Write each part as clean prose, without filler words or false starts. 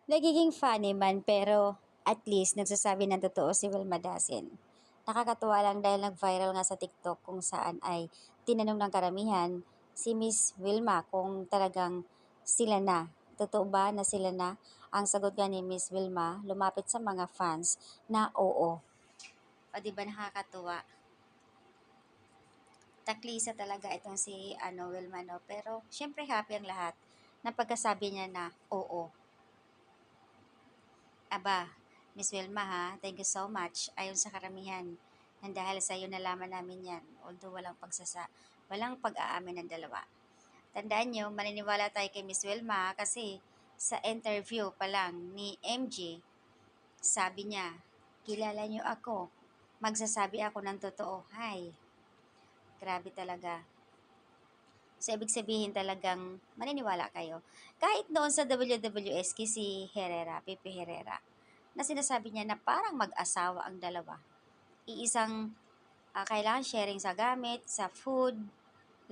Nagiging funny man pero at least nagsasabi ng totoo si Wilma Dasin. Nakakatuwa lang dahil nag-viral nga sa TikTok kung saan ay tinanong ng karamihan si Miss Wilma kung talagang sila na. Totoo ba na sila na? Ang sagot nga ni Miss Wilma lumapit sa mga fans na oo. O di ba nakakatuwa? Taklisa talaga itong si Wilma, no? Pero syempre happy ang lahat na pagkasabi niya na oo. Aba, Miss Wilma ha, thank you so much. Ayon sa karamihan, nang dahil sa iyo nalaman namin yan, although walang pag-aamin ng dalawa. Tandaan nyo, maniniwala tayo kay Miss Wilma kasi sa interview pa lang ni MJ, sabi niya, kilala niyo ako, magsasabi ako ng totoo. Hay, grabe talaga. So, ibig sabihin talagang maniniwala kayo. Kahit noon sa WWS si Herrera, Pepe Herrera, na sinasabi niya na parang mag-asawa ang dalawa. Iisang kailangan sharing sa gamit, sa food,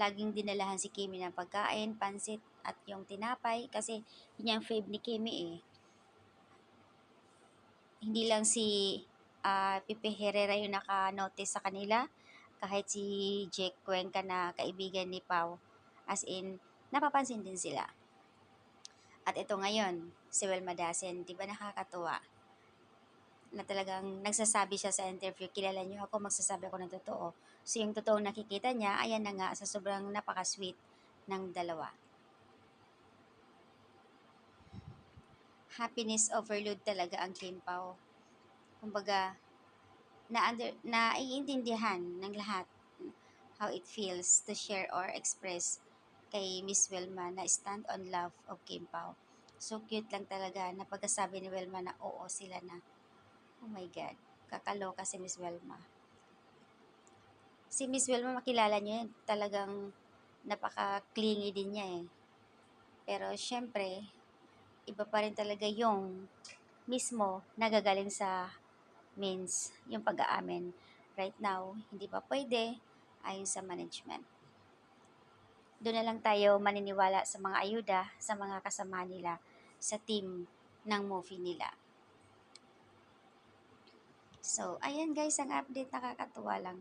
laging dinalahan si Kimi ng pagkain, pansit, at yung tinapay, kasi yun yung fave ni Kimi eh. Hindi lang si Pepe Herrera yung naka-notice sa kanila, kahit si Jake Cuenca na kaibigan ni Pau. As in, napapansin din sila. At ito ngayon, si Wilma Dasen, di ba nakakatuwa? Na talagang nagsasabi siya sa interview, kilala niyo ako, magsasabi ako ng totoo. So yung totoong nakikita niya, ayan na nga, sa sobrang napaka-sweet ng dalawa. Happiness overload talaga ang Kim Pao. Kumbaga, naiintindihan ng lahat how it feels to share or express kay Miss Wilma na stand on love of Kim Pao. So cute lang talaga na pagkasabi ni Wilma na oo sila na. Oh my God, kakaloka si Miss Wilma. Si Miss Wilma makilala niyo yan, talagang napaka-clingy din niya eh. Pero syempre, iba pa rin talaga yung mismo nagagaling sa means yung pag-aamin. Right now, hindi pa pwede ayon sa management. Doon na lang tayo maniniwala sa mga ayuda, sa mga kasama nila, sa team ng movie nila. So, ayan guys, ang update, nakakatuwa lang naman.